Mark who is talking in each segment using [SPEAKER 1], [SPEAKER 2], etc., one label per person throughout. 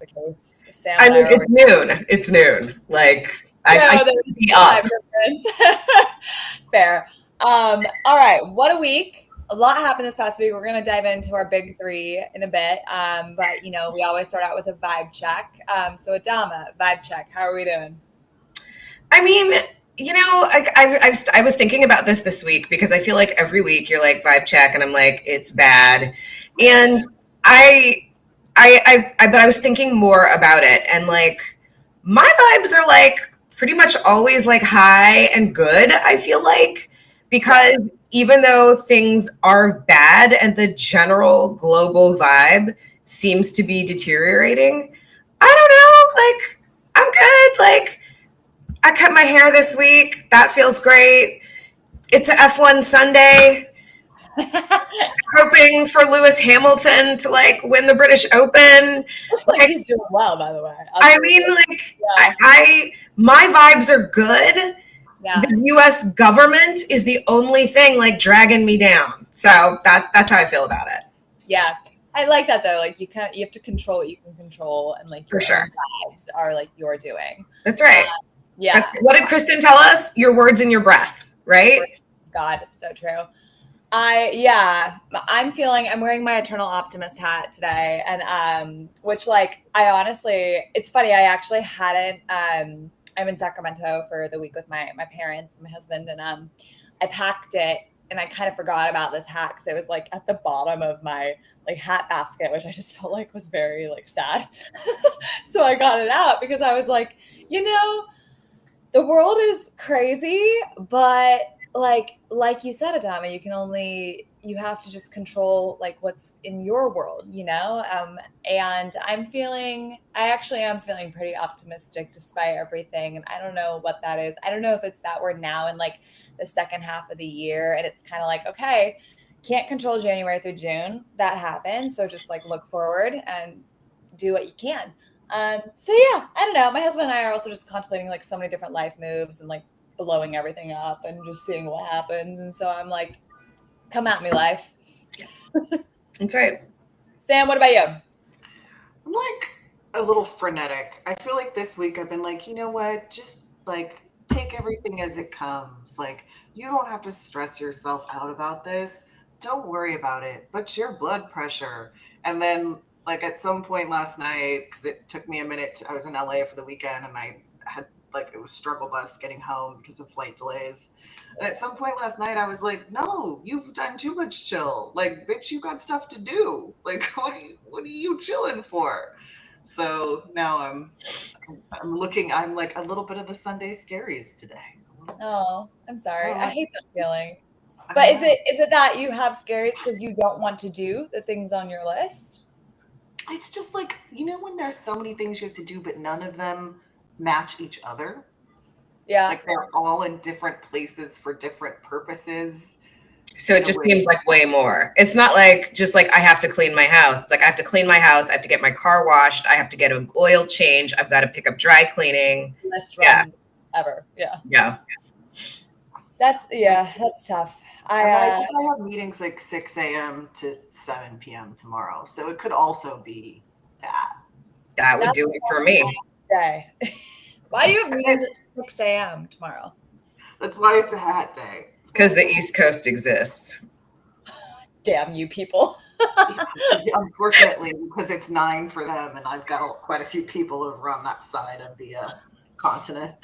[SPEAKER 1] the case. Sam
[SPEAKER 2] I
[SPEAKER 1] and
[SPEAKER 2] mean,
[SPEAKER 1] I
[SPEAKER 2] it's noon. It's noon. Like, I
[SPEAKER 1] there's
[SPEAKER 2] should be
[SPEAKER 1] time
[SPEAKER 2] up.
[SPEAKER 1] difference. Fair. All right. What a week. A lot happened this past week. We're going to dive into our big three in a bit. But, we always start out with a vibe check. So, Adama, vibe check. How are we doing?
[SPEAKER 2] I mean, I was thinking about this week because I feel like every week you're like vibe check, and I'm like, it's bad. And but I was thinking more about it, and like my vibes are like pretty much always like high and good. I feel like because even though things are bad and the general global vibe seems to be deteriorating, I don't know. Like I'm good. Like I cut my hair this week. That feels great. It's a F1 Sunday. Hoping for Lewis Hamilton to like win the British Open.
[SPEAKER 1] Looks like he's doing well, by the way.
[SPEAKER 2] I mean, like, I my vibes are good.
[SPEAKER 1] Yeah.
[SPEAKER 2] The U.S. government is the only thing like dragging me down. So that's how I feel about it.
[SPEAKER 1] Yeah. I like that though. Like you have to control what you can control, and like your
[SPEAKER 2] For sure.
[SPEAKER 1] own vibes are like you're doing.
[SPEAKER 2] That's right.
[SPEAKER 1] Yeah.
[SPEAKER 2] What did Kristen tell us? Your words in your breath, right?
[SPEAKER 1] God, so true. I'm wearing my eternal optimist hat today, and which like I honestly, it's funny. I actually hadn't. I'm in Sacramento for the week with my parents and my husband, and I packed it, and I kind of forgot about this hat because it was like at the bottom of my like hat basket, which I just felt like was very like sad. So I got it out because I was like, the world is crazy, but like you said, Adama, you have to just control like what's in your world, and I actually am feeling pretty optimistic despite everything. And I don't know what that is. I don't know if it's that we're now in like the second half of the year and it's kind of like, okay, can't control January through June. That happens. So just like look forward and do what you can. So yeah, I don't know. My husband and I are also just contemplating like so many different life moves and like blowing everything up and just seeing what happens. And so I'm like, come at me, life.
[SPEAKER 2] That's right.
[SPEAKER 1] Sam, what about you?
[SPEAKER 3] I'm like a little frenetic. I feel like this week I've been like, you know what? Just like take everything as it comes. Like you don't have to stress yourself out about this. Don't worry about it. But your blood pressure. And then like at some point last night, because it took me a minute, I was in LA for the weekend and I had like it was struggle bus getting home because of flight delays. And at some point last night, I was like, "No, you've done too much chill. Like, bitch, you got stuff to do. Like, what are you chilling for?" So now I'm looking. I'm like a little bit of the Sunday scaries today.
[SPEAKER 1] Oh, I'm sorry. I hate that feeling. But is it that you have scaries because you don't want to do the things on your list?
[SPEAKER 3] It's just like when there's so many things you have to do, but none of them match each other.
[SPEAKER 1] Yeah.
[SPEAKER 3] Like they're all in different places for different purposes.
[SPEAKER 2] So it just seems like way more. It's not like just like I have to clean my house. It's like I have to clean my house. I have to get my car washed. I have to get an oil change. I've got to pick up dry cleaning.
[SPEAKER 1] Best run ever. Yeah.
[SPEAKER 2] Yeah.
[SPEAKER 1] That's tough.
[SPEAKER 3] I have meetings like 6 a.m. to 7 p.m. tomorrow. So it could also be that.
[SPEAKER 2] That would do it for me.
[SPEAKER 1] Day. Why do you have meetings at 6 a.m. tomorrow?
[SPEAKER 3] That's why it's a hat day.
[SPEAKER 2] Because the East Coast exists.
[SPEAKER 1] Damn you people.
[SPEAKER 3] Unfortunately, because it's 9 for them, and I've got quite a few people over on that side of the continent.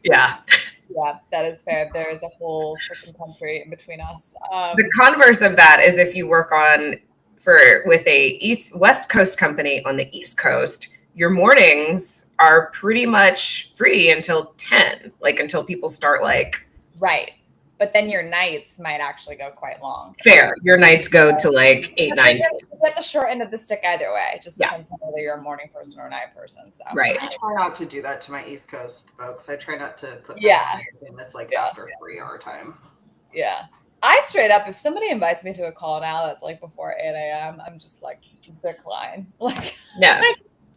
[SPEAKER 2] Yeah.
[SPEAKER 1] Yeah, that is fair. There is a whole freaking country in between us.
[SPEAKER 2] The converse of that is if you work with a West Coast company on the East Coast, your mornings are pretty much free until 10, like until people start like.
[SPEAKER 1] Right. But then your nights might actually go quite long.
[SPEAKER 2] Fair. Your nights go to like 8, 9.
[SPEAKER 1] You get the short end of the stick either way. It just depends on whether you're a morning person or a night person. So
[SPEAKER 2] right.
[SPEAKER 3] I try not to do that to my East Coast folks. I try not to put anything that's like after 3 hour time.
[SPEAKER 1] Yeah. I straight up, if somebody invites me to a call now that's like before 8 a.m., I'm just like decline. Like
[SPEAKER 2] yeah.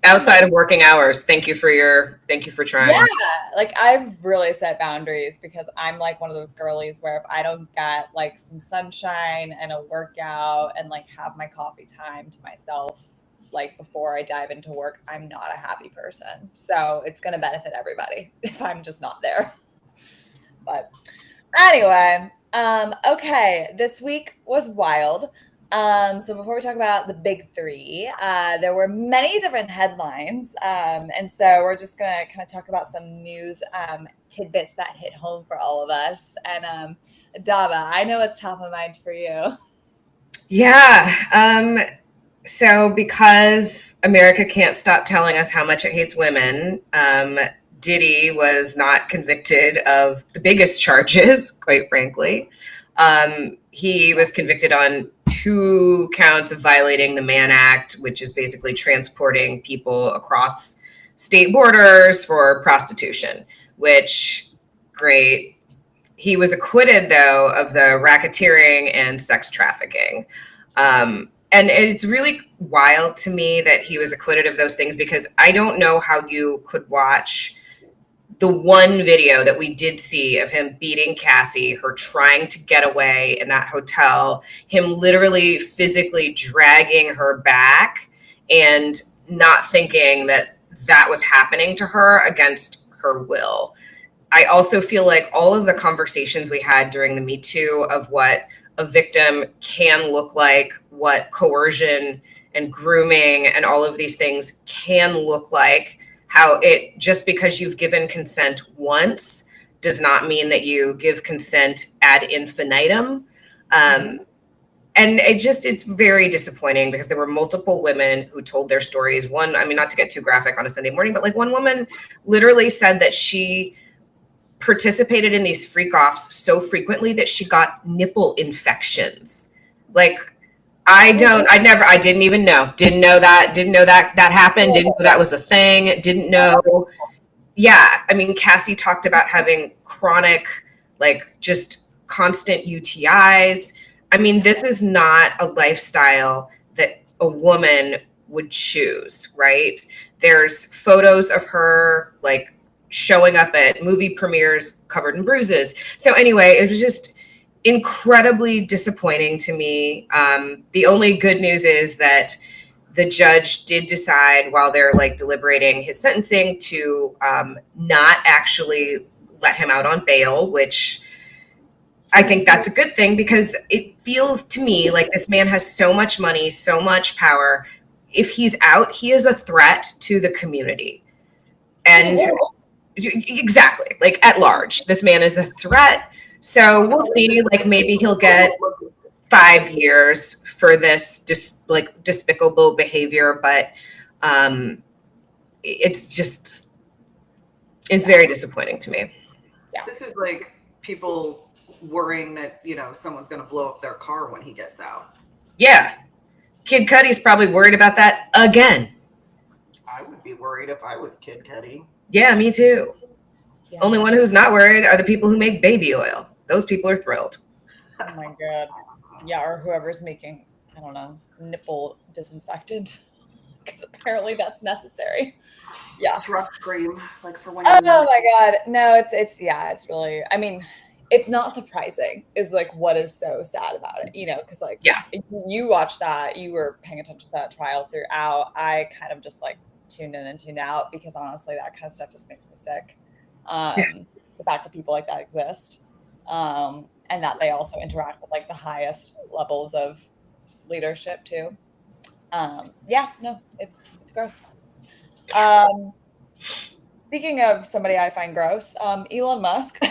[SPEAKER 2] Outside of working hours, thank you for trying.
[SPEAKER 1] Yeah, like I've really set boundaries because I'm like one of those girlies where if I don't get like some sunshine and a workout and like have my coffee time to myself, like before I dive into work, I'm not a happy person. So it's going to benefit everybody if I'm just not there. But anyway, okay, this week was wild. So before we talk about the big three, there were many different headlines. And so we're just going to kind of talk about some news tidbits that hit home for all of us. And Dava, I know it's top of mind for you.
[SPEAKER 2] Yeah. So because America can't stop telling us how much it hates women, Diddy was not convicted of the biggest charges, quite frankly. He was convicted on 2 counts of violating the Mann Act, which is basically transporting people across state borders for prostitution, which, great. He was acquitted, though, of the racketeering and sex trafficking. And it's really wild to me that he was acquitted of those things, because I don't know how you could watch the one video that we did see of him beating Cassie, her trying to get away in that hotel, him literally physically dragging her back and not thinking that that was happening to her against her will. I also feel like all of the conversations we had during the Me Too of what a victim can look like, what coercion and grooming and all of these things can look like, how it, just because you've given consent once does not mean that you give consent ad infinitum. And it's very disappointing, because there were multiple women who told their stories. One, I mean, not to get too graphic on a Sunday morning, but like one woman literally said that she participated in these freak offs so frequently that she got nipple infections. Like, I didn't even know. Didn't know that happened. Didn't know that was a thing. Didn't know. Yeah. I mean, Cassie talked about having chronic, like just constant UTIs. I mean, this is not a lifestyle that a woman would choose, right? There's photos of her like showing up at movie premieres covered in bruises. So anyway, it was just incredibly disappointing to me. The only good news is that the judge did decide, while they're like deliberating his sentencing, to not actually let him out on bail, which I think that's a good thing, because it feels to me like this man has so much money, so much power. If he's out, he is a threat to the community. And exactly, like at large, this man is a threat. So we'll see, like maybe he'll get 5 years for this despicable behavior, but it's very disappointing to me.
[SPEAKER 3] Yeah. This is like people worrying that, someone's going to blow up their car when he gets out.
[SPEAKER 2] Yeah. Kid Cudi's probably worried about that again.
[SPEAKER 3] I would be worried if I was Kid Cudi.
[SPEAKER 2] Yeah, me too. Yeah. Only one who's not worried are the people who make baby oil. Those people are thrilled.
[SPEAKER 1] Oh my God. Yeah, or whoever's making, I don't know, nipple disinfectant. Because apparently that's necessary. Yeah.
[SPEAKER 3] Throat cream, like for when.
[SPEAKER 1] Oh my God. No, it's really, I mean, it's not surprising is like what is so sad about it, because like,
[SPEAKER 2] yeah,
[SPEAKER 1] you watched that, you were paying attention to that trial throughout. I kind of just like tuned in and tuned out, because honestly, that kind of stuff just makes me sick. The fact that people like that exist, and that they also interact with like the highest levels of leadership too. Yeah, no, it's gross. Speaking of somebody I find gross, Elon Musk,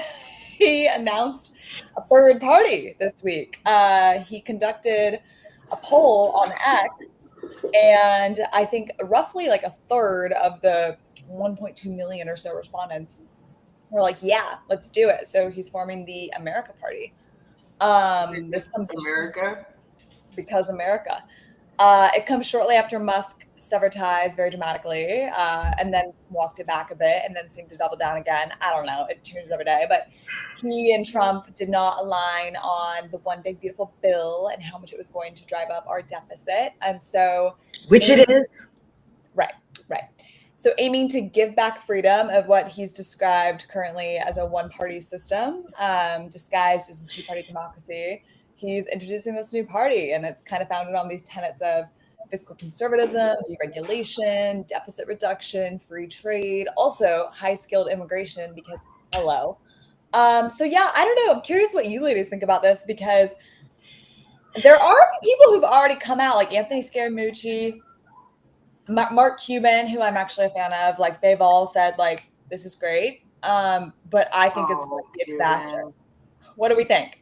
[SPEAKER 1] he announced a third party this week. He conducted a poll on X, and I think roughly like a third of the 1.2 million or so respondents were like, yeah, let's do it. So he's forming the America Party. This comes
[SPEAKER 3] America?
[SPEAKER 1] Because America. It comes shortly after Musk severed ties very dramatically, and then walked it back a bit, and then seemed to double down again. I don't know. It changes every day. But he and Trump did not align on the one big beautiful bill and how much it was going to drive up our deficit. And so,
[SPEAKER 2] which it is.
[SPEAKER 1] Right. So aiming to give back freedom of what he's described currently as a one-party system, disguised as a two-party democracy, he's introducing this new party, and it's kind of founded on these tenets of fiscal conservatism, deregulation, deficit reduction, free trade, also high skilled immigration because hello. So yeah, I don't know. I'm curious what you ladies think about this because there are people who've already come out, like Anthony Scaramucci, Mark Cuban, who I'm actually a fan of. Like they've all said, like this is great, but I think it's going to be a disaster. What do we think?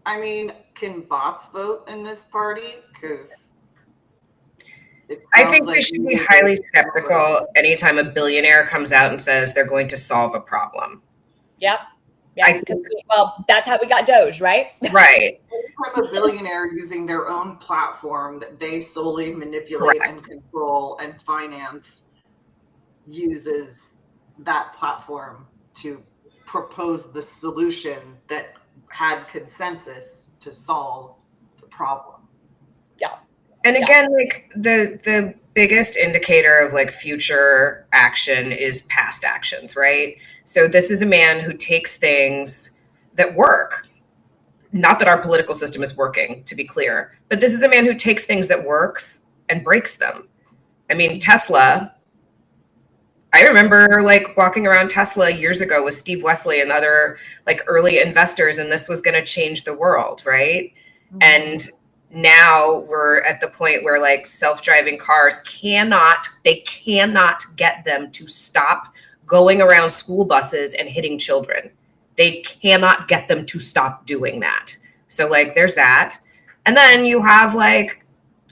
[SPEAKER 3] I mean, can bots vote in this party? Because
[SPEAKER 2] I think we should be highly skeptical anytime a billionaire comes out and says they're going to solve a problem.
[SPEAKER 1] Yep. Yeah, because well, that's how we got Doge, right?
[SPEAKER 2] Right.
[SPEAKER 3] Anytime a billionaire using their own platform that they solely manipulate and control and finance uses that platform to propose the solution that had consensus to solve the problem.
[SPEAKER 1] Yeah.
[SPEAKER 2] And again, like the biggest indicator of like future action is past actions, right? So this is a man who takes things that work. Not that our political system is working, to be clear, but this is a man who takes things that works and breaks them. I mean, Tesla, I remember like walking around Tesla years ago with Steve Wesley and other like early investors, and this was going to change the world, right? Mm-hmm. And now we're at the point where like self-driving cars cannot get them to stop going around school buses and hitting children. They cannot get them to stop doing that. So like there's that. And then you have like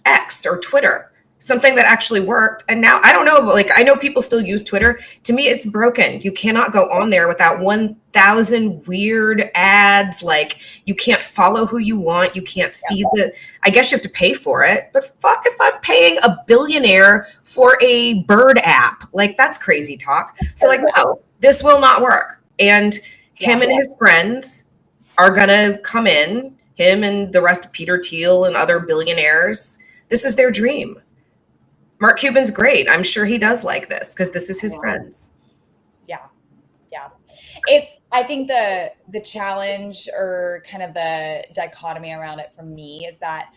[SPEAKER 2] X or Twitter, something that actually worked. And now I don't know, but like I know people still use Twitter. To me, it's broken. You cannot go on there without 1,000 weird ads. Like you can't follow who you want. You can't see I guess you have to pay for it. But fuck if I'm paying a billionaire for a bird app. Like that's crazy talk. So like, no, this will not work. And him and his friends are going to come in, him and the rest of Peter Thiel and other billionaires. This is their dream. Mark Cuban's great. I'm sure he does like this because this is his friends.
[SPEAKER 1] Yeah. Yeah. I think the challenge or kind of the dichotomy around it for me is that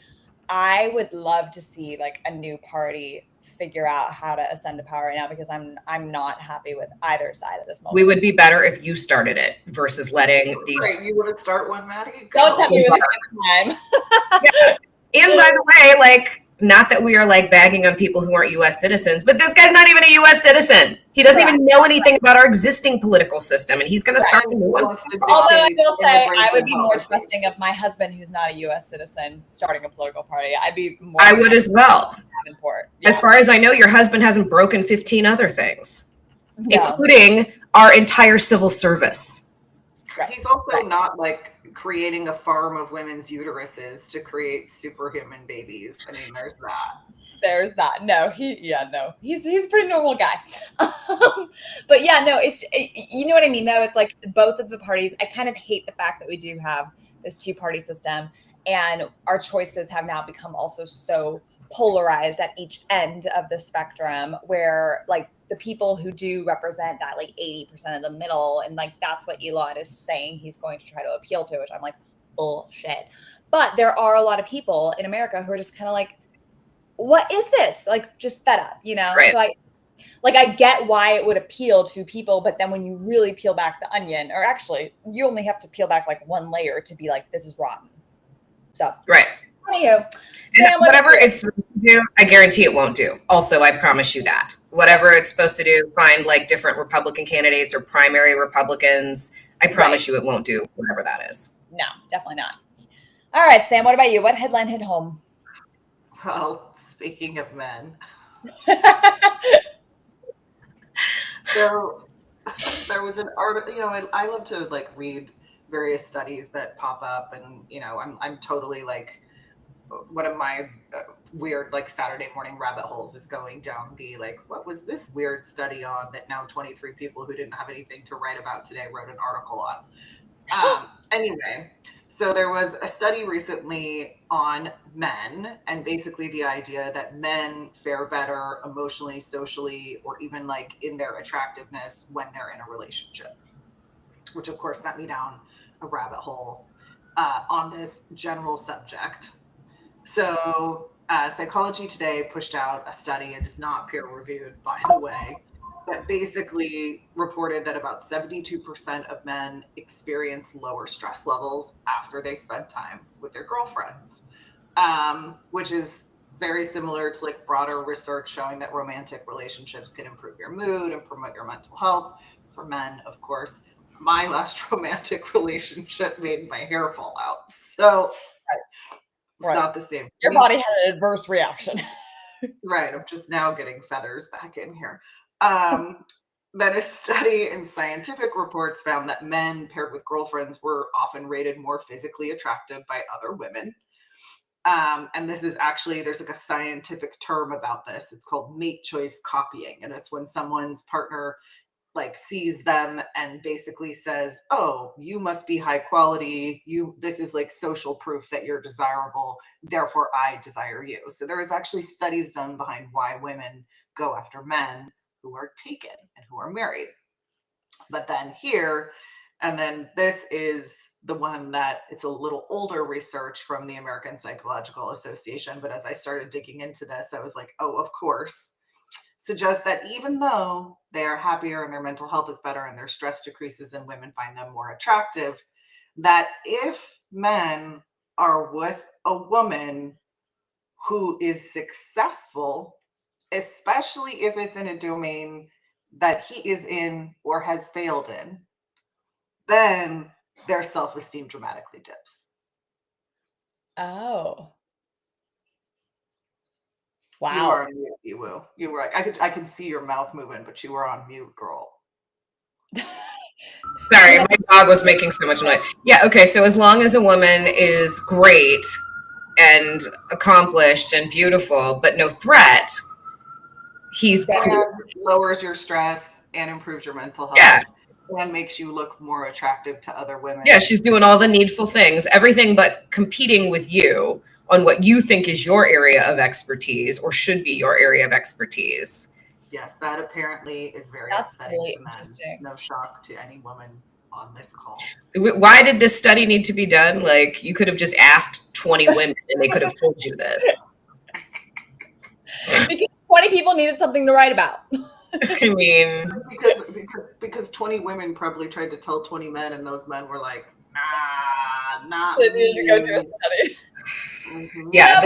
[SPEAKER 1] I would love to see like a new party figure out how to ascend to power right now because I'm not happy with either side at this moment.
[SPEAKER 2] We would be better if you started it versus letting these.
[SPEAKER 3] Right, you want to start one, Maddie?
[SPEAKER 1] Don't tell me with a good time.
[SPEAKER 2] Yeah. And by the way, like, not that we are like bagging on people who aren't U.S. citizens, but this guy's not even a U.S. citizen. He doesn't even know anything about our existing political system, and he's going to start a new one.
[SPEAKER 1] Although I will say, I would be more trusting of my husband, who's not a U.S. citizen, starting a political party. I'd be more.
[SPEAKER 2] I would as well. As far as I know, your husband hasn't broken 15 other things, including our entire civil service.
[SPEAKER 3] Right. He's also not like creating a farm of women's uteruses to create superhuman babies. I mean, there's that. No, he's a pretty normal guy. But yeah, no, it's, you know what I mean though? It's like both of the parties, I kind of hate the fact that we do have this two-party system and our choices have now become also so polarized at each end of the spectrum where like the people who do represent that like 80% of the middle and like that's what Elon is saying he's going to try to appeal to, which I'm like bullshit. But there are a lot of people in America who are just kind of like, what is this? Like just fed up, you know?
[SPEAKER 2] Right.
[SPEAKER 1] So I get why it would appeal to people, but then when you really peel back the onion, or actually you only have to peel back like one layer to be like, this is rotten. So
[SPEAKER 2] right.
[SPEAKER 1] Anywho,
[SPEAKER 2] Sam, whatever it's supposed to do, I guarantee it won't do. Also, I promise you that. Whatever it's supposed to do, find like different Republican candidates or primary Republicans. I promise you it won't do whatever that is.
[SPEAKER 1] No, definitely not. All right, Sam, what about you? What headline hit home?
[SPEAKER 3] Well, speaking of men. So there was an article, you know, I love to like read various studies that pop up and, you know, I'm totally like, one of my weird like Saturday morning rabbit holes is going down the like, what was this weird study on that now 23 people who didn't have anything to write about today wrote an article on. Anyway, so there was a study recently on men and basically the idea that men fare better emotionally, socially, or even like in their attractiveness when they're in a relationship, which of course sent me down a rabbit hole on this general subject. So Psychology Today pushed out a study, it is not peer reviewed, by the way, that basically reported that about 72% of men experience lower stress levels after they spend time with their girlfriends, which is very similar to like broader research showing that romantic relationships can improve your mood and promote your mental health for men, of course. My last romantic relationship made my hair fall out. So it's not the same.
[SPEAKER 1] Your body had an adverse reaction.
[SPEAKER 3] Right. I'm just now getting feathers back in here. That a study in scientific reports found that men paired with girlfriends were often rated more physically attractive by other women. And this is actually, there's like a scientific term about this. It's called mate choice copying. And it's when someone's partner like sees them and basically says, oh, you must be high quality. This is like social proof that you're desirable. Therefore, I desire you. So there is actually studies done behind why women go after men who are taken and who are married. But then here, and then this is the one that it's a little older research from the American Psychological Association. But as I started digging into this, I was like, oh, of course. Suggests that even though they are happier and their mental health is better and their stress decreases and women find them more attractive, that if men are with a woman who is successful, especially if it's in a domain that he is in or has failed in, then their self-esteem dramatically dips.
[SPEAKER 1] Oh.
[SPEAKER 3] Wow.
[SPEAKER 1] Wow.
[SPEAKER 3] You are on mute, you will. You were like, I can see your mouth moving, but you were on mute, girl.
[SPEAKER 2] Sorry, my dog was making so much noise. Yeah, okay, so as long as a woman is great and accomplished and beautiful, but no threat, he's cool.
[SPEAKER 3] Lowers your stress and improves your mental health.
[SPEAKER 2] Yeah.
[SPEAKER 3] And makes you look more attractive to other women.
[SPEAKER 2] Yeah, she's doing all the needful things, everything but competing with you on what you think is your area of expertise or should be your area of expertise.
[SPEAKER 3] Yes, that apparently is very upsetting to men. No shock to any woman on this call.
[SPEAKER 2] Why did this study need to be done? Like, you could have just asked 20 women and they could have told you this.
[SPEAKER 1] Because 20 people needed something to write about.
[SPEAKER 2] I mean,
[SPEAKER 3] because 20 women probably tried to tell 20 men, and those men were like, nah, not me.
[SPEAKER 1] They go do a study.
[SPEAKER 3] Mm-hmm.
[SPEAKER 2] Yeah.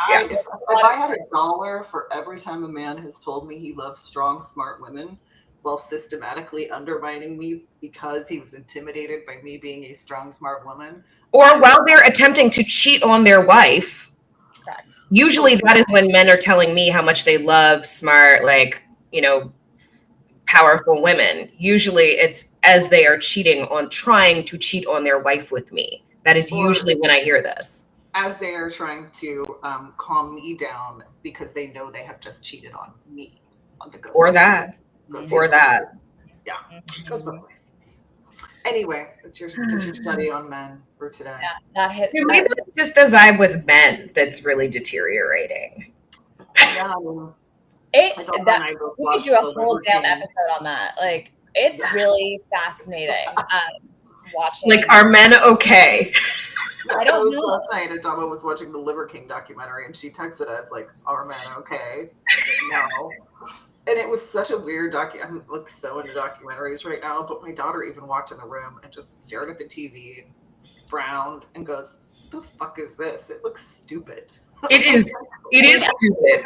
[SPEAKER 3] If I had $1 for every time a man has told me he loves strong, smart women while systematically undermining me because he was intimidated by me being a strong, smart woman.
[SPEAKER 2] Or while they're attempting to cheat on their wife. Correct. Usually that is when men are telling me how much they love smart, like, you know, powerful women. Usually it's as they are trying to cheat on their wife with me. That is usually when I hear this.
[SPEAKER 3] As they are trying to calm me down because they know they have just cheated on me.
[SPEAKER 2] Or that.
[SPEAKER 3] Yeah. Goes both ways. Anyway, that's your study on men for today.
[SPEAKER 1] Yeah, that hit.
[SPEAKER 2] Maybe it's just the vibe with men that's really deteriorating.
[SPEAKER 3] Yeah.
[SPEAKER 1] We could do a whole damn episode on that. Like, it's really fascinating watching.
[SPEAKER 2] Like, are men okay?
[SPEAKER 3] I don't know. Last night, Adama was watching the Liver King documentary, and she texted us like, "Are men okay?" No. And it was such a weird I'm like so into documentaries right now, but my daughter even walked in the room and just stared at the TV, frowned, and goes, "The fuck is this? It looks stupid."
[SPEAKER 2] It is stupid.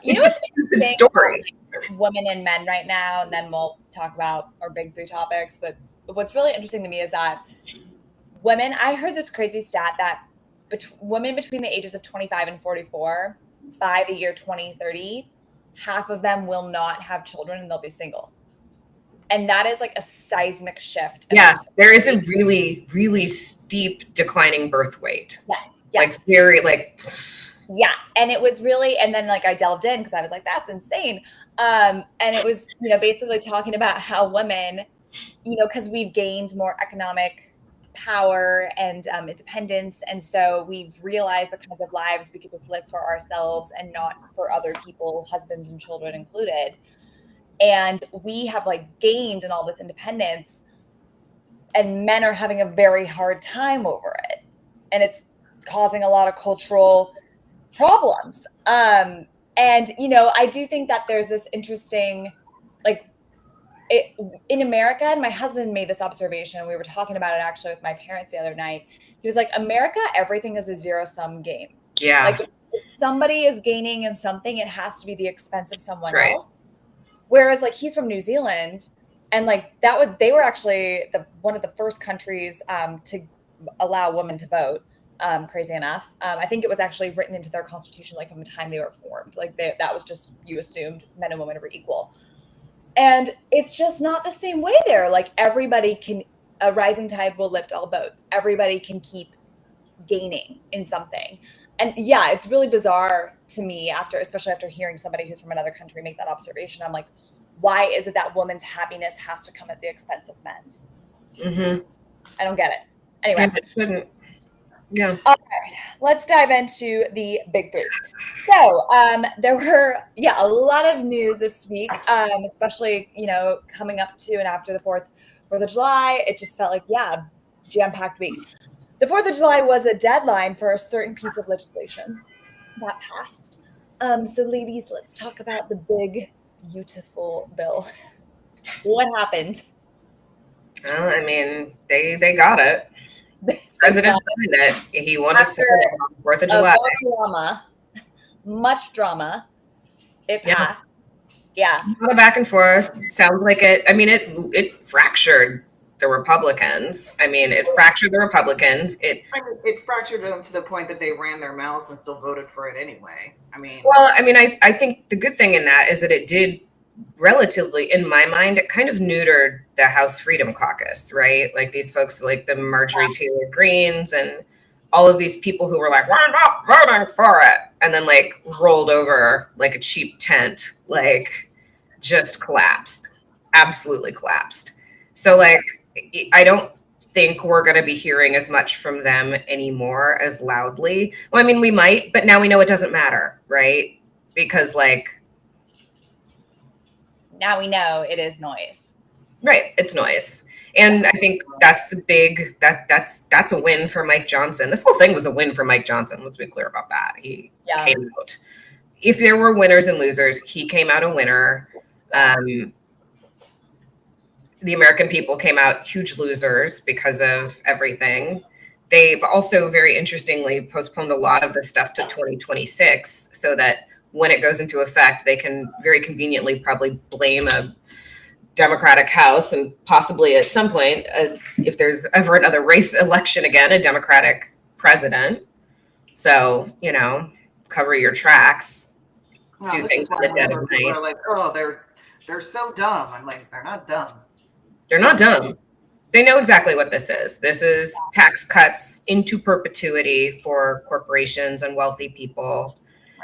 [SPEAKER 1] You know what's a stupid story? Women and men right now, and then we'll talk about our big three topics. But what's really interesting to me is that women, I heard this crazy stat that women between the ages of 25 and 44, by the year 2030, half of them will not have children and they'll be single. And that is like a seismic shift.
[SPEAKER 2] Yeah, there is a really, really steep declining birth weight.
[SPEAKER 1] Yes.
[SPEAKER 2] Like very like.
[SPEAKER 1] Yeah. And it was really, and then like I delved in because I was like, that's insane. And it was, you know, basically talking about how women, you know, because we've gained more economic power and independence. And so we've realized the kinds of lives we could just live for ourselves and not for other people, husbands and children included. And we have like gained in all this independence, and men are having a very hard time over it. And it's causing a lot of cultural problems. And, I do think that there's this interesting, like, in America, and my husband made this observation. We were talking about it actually with my parents the other night. He was like, America, everything is a zero-sum game.
[SPEAKER 2] Yeah.
[SPEAKER 1] Like if somebody is gaining in something, it has to be the expense of someone
[SPEAKER 2] Right.
[SPEAKER 1] else. Whereas like he's from New Zealand, and like they were actually one of the first countries to allow women to vote. Crazy enough. I think it was actually written into their constitution like from the time they were formed. Like that was just, you assumed men and women were equal. And it's just not the same way there. Like a rising tide will lift all boats. Everybody can keep gaining in something. And yeah, it's really bizarre to me especially after hearing somebody who's from another country make that observation. I'm like, why is it that women's happiness has to come at the expense of men's?
[SPEAKER 2] Mm-hmm.
[SPEAKER 1] I don't get it. Anyway.
[SPEAKER 2] Yeah, it shouldn't. Yeah.
[SPEAKER 1] All right, let's dive into the big three. So there were, a lot of news this week, especially, coming up to and after the 4th of July. It just felt like, jam-packed week. The 4th of July was a deadline for a certain piece of legislation that passed. So ladies, let's talk about the big, beautiful bill. What happened?
[SPEAKER 2] Well, I mean, they got it. President signed it. He wanted to sign it on the 4th of July.
[SPEAKER 1] Much drama. It passed. Yeah.
[SPEAKER 2] A lot of back and forth. Sounds like it. I mean, it fractured the Republicans. I mean, it fractured the Republicans. It
[SPEAKER 3] fractured them to the point that they ran their mouths and still voted for it anyway.
[SPEAKER 2] I think the good thing in that is that it did relatively, in my mind, it kind of neutered the House Freedom Caucus, right? Like these folks like the Marjorie Taylor Greenes and all of these people who were like, we're not voting for it. And then like rolled over like a cheap tent, like just collapsed, absolutely collapsed. So like, I don't think we're going to be hearing as much from them anymore as loudly. Well, I mean, we might, but now we know it doesn't matter, right? Because like,
[SPEAKER 1] now we know it is noise.
[SPEAKER 2] Right. It's noise. And I think that's that's a win for Mike Johnson. This whole thing was a win for Mike Johnson. Let's be clear about that. He came out. If there were winners and losers, he came out a winner. The American people came out huge losers because of everything. They've also very interestingly postponed a lot of the stuff to 2026 so that when it goes into effect, they can very conveniently probably blame a Democratic House and possibly at some point, if there's ever another race election again, a Democratic president. So, cover your tracks, do things in the dead of night.
[SPEAKER 3] Are like, oh, they're so dumb. I'm like, they're not dumb.
[SPEAKER 2] They're not dumb. They know exactly what this is. This is tax cuts into perpetuity for corporations and wealthy people.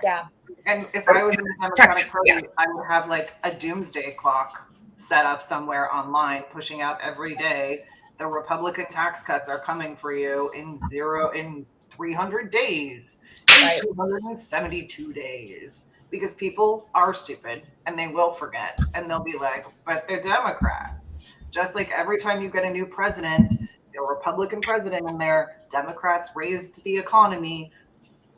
[SPEAKER 1] Yeah.
[SPEAKER 3] And if I was in the Democratic Party, I would have like a doomsday clock set up somewhere online, pushing out every day. The Republican tax cuts are coming for you in 300 days, in 272 days, because people are stupid and they will forget and they'll be like, but they're Democrats. Just like every time you get a new president, a Republican president in there, Democrats raised the economy.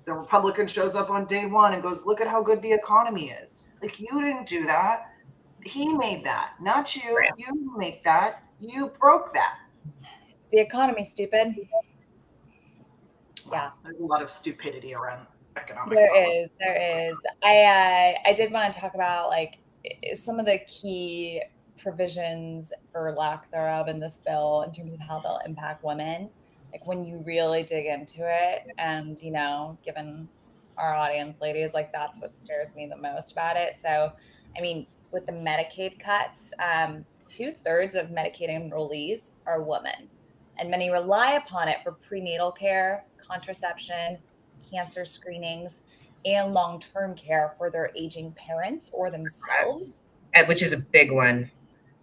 [SPEAKER 3] The Republican shows up on day one and goes, look at how good the economy is. Like, you didn't do that. He made that, not you. Right. You make that. You broke that.
[SPEAKER 1] It's the economy, stupid. Yeah.
[SPEAKER 3] There's a lot of stupidity around economic
[SPEAKER 1] policy. There is. I did want to talk about like some of the key provisions or lack thereof in this bill in terms of how they'll impact women. Like when you really dig into it and, given our audience, ladies, like that's what scares me the most about it. So, I mean, with the Medicaid cuts, 2/3 of Medicaid enrollees are women, and many rely upon it for prenatal care, contraception, cancer screenings, and long-term care for their aging parents or themselves.
[SPEAKER 2] Which is a big one.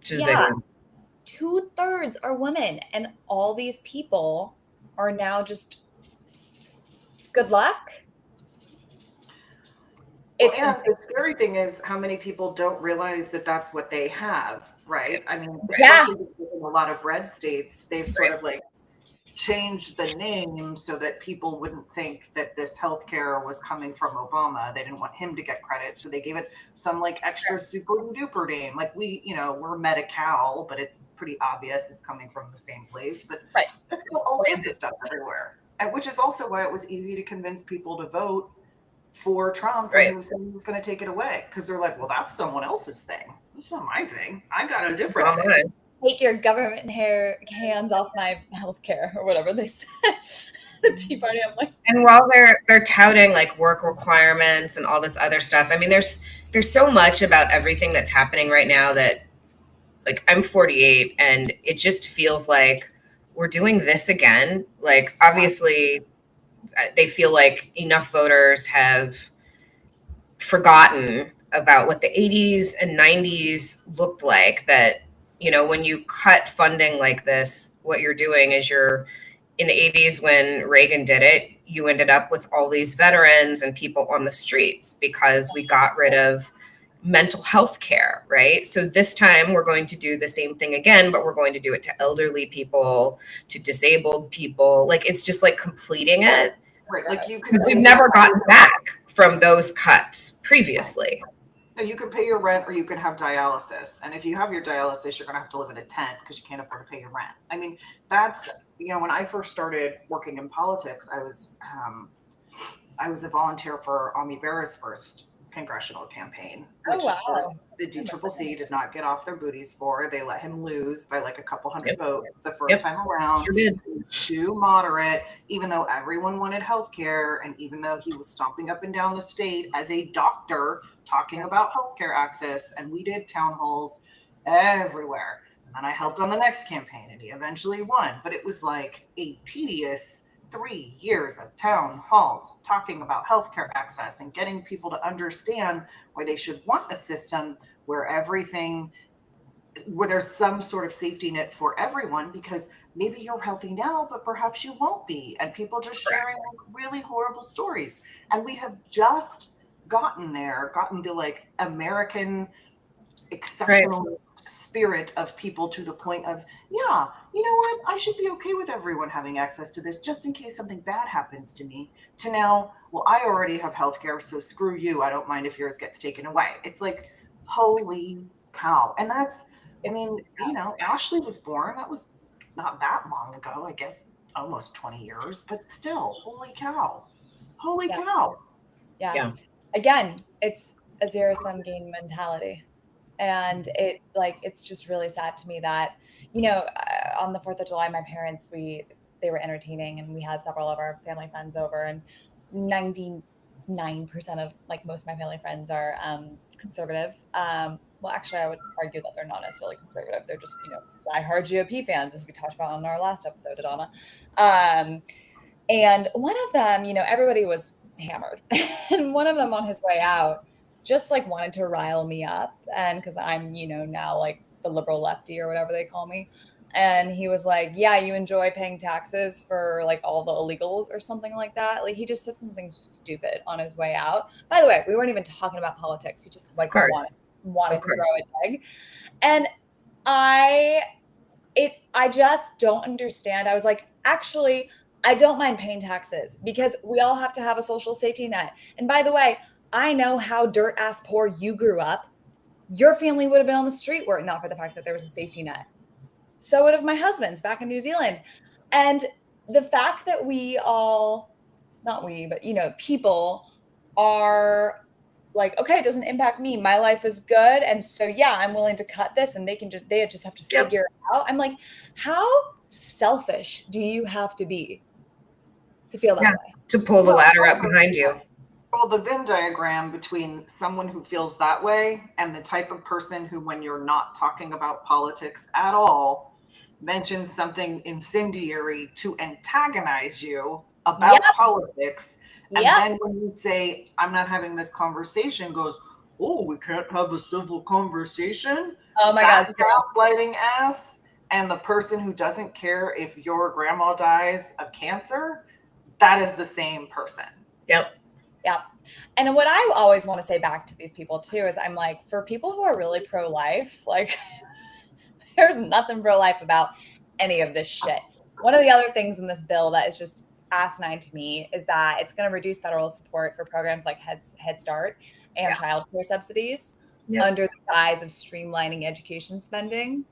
[SPEAKER 1] 2/3 are women, and all these people are now just good luck.
[SPEAKER 3] And the scary thing is how many people don't realize that that's what they have, right? I mean, especially in a lot of red states, they've sort of like changed the name so that people wouldn't think that this healthcare was coming from Obama. They didn't want him to get credit, so they gave it some like extra super duper name. Like we're Medi-Cal, but it's pretty obvious it's coming from the same place. But it's got all sorts of stuff everywhere, and which is also why it was easy to convince people to vote for Trump when he was saying he was going to take it away, because they're like, well, that's someone else's thing. It's not my thing. I got a different thing.
[SPEAKER 1] Take your government hands off my healthcare, or whatever they said. The Tea Party. I'm like,
[SPEAKER 2] and while they're touting like work requirements and all this other stuff, I mean, there's so much about everything that's happening right now that, like, I'm 48, and it just feels like we're doing this again. Like, obviously, they feel like enough voters have forgotten about what the 80s and 90s looked like, that, you know, when you cut funding like this, what you're doing is in the 80s when Reagan did it, you ended up with all these veterans and people on the streets because we got rid of mental health care, right? So this time we're going to do the same thing again, but we're going to do it to elderly people, to disabled people. Like, it's just like completing it.
[SPEAKER 3] Right. Like
[SPEAKER 2] we've never gotten back from those cuts previously.
[SPEAKER 3] Right. You can pay your rent, or you can have dialysis. And if you have your dialysis, you're going to have to live in a tent because you can't afford to pay your rent. I mean, that's, you know, when I first started working in politics, I was a volunteer for Ami Bera's first congressional campaign, which of course the DCCC did not get off their booties for. They let him lose by like a couple hundred votes the first time around. Too moderate, even though everyone wanted healthcare, and even though he was stomping up and down the state as a doctor talking about healthcare access, and we did town halls everywhere. And I helped on the next campaign, and he eventually won. But it was like a tedious 3 years of town halls talking about healthcare access and getting people to understand why they should want a system where there's some sort of safety net for everyone, because maybe you're healthy now, but perhaps you won't be. And people just sharing really horrible stories. And we have just gotten the like American exceptional spirit of people to the point of, yeah, you know what, I should be okay with everyone having access to this just in case something bad happens to me, to now, well, I already have healthcare, so screw you, I don't mind if yours gets taken away. It's like, holy cow. And that's, I mean, you know, Ashley was born, that was not that long ago, I guess almost 20 years, but still, holy cow.
[SPEAKER 1] Yeah. Again, it's a zero-sum game mentality. And it's just really sad to me that, you know, on the 4th of July, my parents, they were entertaining, and we had several of our family friends over, and 99% of, like, most of my family friends are conservative. Well, actually, I would argue that they're not necessarily conservative. They're just, you know, diehard GOP fans, as we talked about on our last episode, Adana. And one of them, you know, everybody was hammered. And one of them on his way out just like wanted to rile me up. And because I'm, you know, now like the liberal lefty or whatever they call me. And he was like, yeah, you enjoy paying taxes for like all the illegals or something like that. Like, he just said something stupid on his way out. By the way, we weren't even talking about politics. He just like wanted to throw a dig. And I just don't understand. I was like, actually, I don't mind paying taxes because we all have to have a social safety net. And by the way, I know how dirt ass poor you grew up. Your family would have been on the street were it not for the fact that there was a safety net. So would have my husband's back in New Zealand. And the fact that we all, not we, but, you know, people are like, okay, it doesn't impact me. My life is good. And so, yeah, I'm willing to cut this, and they just have to figure it out. I'm like, how selfish do you have to be to feel that way?
[SPEAKER 2] To pull the ladder up behind you.
[SPEAKER 3] Well, the Venn diagram between someone who feels that way and the type of person who, when you're not talking about politics at all, mentions something incendiary to antagonize you about politics. And then when you say, I'm not having this conversation, goes, oh, we can't have a civil conversation?
[SPEAKER 1] Oh my God.
[SPEAKER 3] Gaslighting ass. And the person who doesn't care if your grandma dies of cancer, that is the same person.
[SPEAKER 1] Yep. And what I always want to say back to these people too is, I'm like, for people who are really pro-life, like, there's nothing pro-life about any of this shit. One of the other things in this bill that is just asinine to me is that it's going to reduce federal support for programs like Head Start and child care subsidies under the guise of streamlining education spending.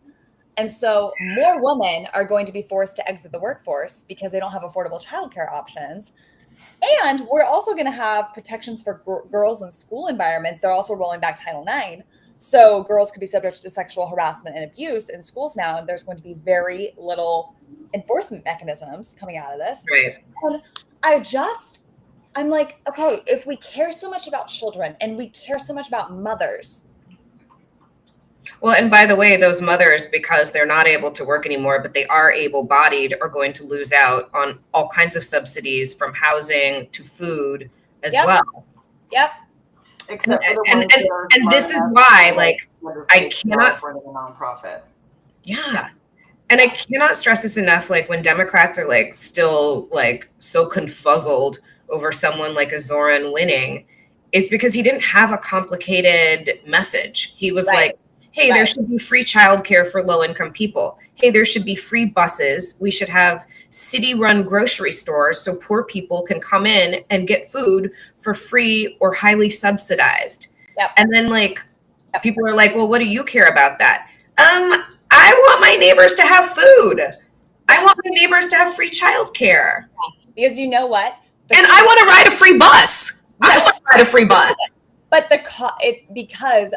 [SPEAKER 1] And so more women are going to be forced to exit the workforce because they don't have affordable childcare options. And we're also going to have protections for girls in school environments. They're also rolling back Title IX. So girls could be subject to sexual harassment and abuse in schools now. And there's going to be very little enforcement mechanisms coming out of this.
[SPEAKER 2] Right.
[SPEAKER 1] And I'm like, okay, if we care so much about children and we care so much about mothers.
[SPEAKER 2] Well, and by the way, those mothers, because they're not able to work anymore, but they are able-bodied, are going to lose out on all kinds of subsidies from housing to food as well.
[SPEAKER 1] Yep.
[SPEAKER 3] Except for the
[SPEAKER 2] and this is why, like, I cannot
[SPEAKER 3] run a nonprofit.
[SPEAKER 2] Yeah. And I cannot stress this enough. Like, when Democrats are like still like so confuzzled over someone like a Zoran winning, it's because he didn't have a complicated message. He was like, hey, there should be free childcare for low-income people. Hey, there should be free buses. We should have city-run grocery stores so poor people can come in and get food for free or highly subsidized. And then, like, people are like, well, what do you care about that? I want my neighbors to have food. I want my neighbors to have free childcare.
[SPEAKER 1] Because you know what?
[SPEAKER 2] And I want to ride a free bus. I want to ride a free bus.
[SPEAKER 1] But it's because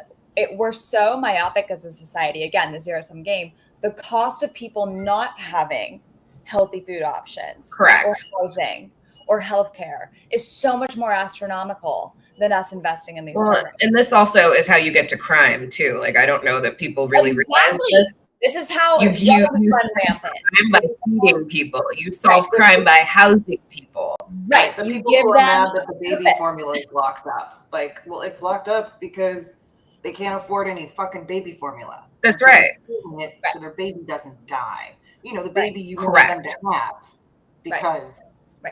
[SPEAKER 1] we're so myopic as a society. Again, the zero-sum game. The cost of people not having healthy food options, or housing, or healthcare is so much more astronomical than us investing in these programs.
[SPEAKER 2] And this also is how you get to crime too. Like, I don't know that people really realize this.
[SPEAKER 1] This is how
[SPEAKER 2] you
[SPEAKER 1] run rampant.
[SPEAKER 2] Crime by feeding people. You solve crime by housing people.
[SPEAKER 3] Right. The people who are mad that the baby formula is locked up. Like, well, it's locked up because they can't afford any fucking baby formula.
[SPEAKER 2] That's right.
[SPEAKER 3] So their baby doesn't die. You know, the baby you want them to have because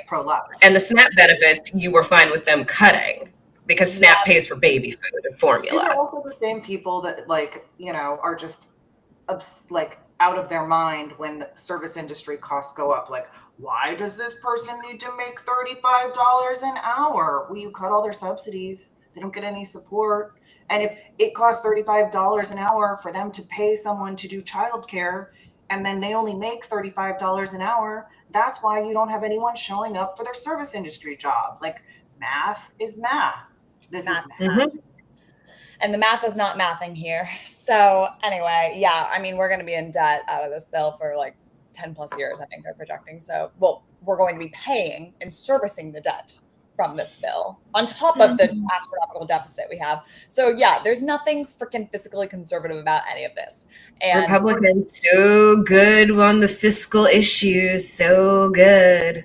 [SPEAKER 3] pro-life.
[SPEAKER 2] And the SNAP benefits, you were fine with them cutting because SNAP pays for baby food and formula.
[SPEAKER 3] These are also the same people that, like, you know, are just like out of their mind when the service industry costs go up. Like, why does this person need to make $35 an hour? Well, you cut all their subsidies. They don't get any support. And if it costs $35 an hour for them to pay someone to do childcare, and then they only make $35 an hour, that's why you don't have anyone showing up for their service industry job. Like, math is math. This is math.
[SPEAKER 2] Mm-hmm.
[SPEAKER 1] And the math is not mathing here. So anyway, yeah, I mean, we're going to be in debt out of this bill for like 10 plus years, I think they're projecting. So, well, we're going to be paying and servicing the debt from this bill on top of the astronomical deficit we have. So yeah, there's nothing freaking fiscally conservative about any of this. And
[SPEAKER 2] Republicans so good on the fiscal issues, so good.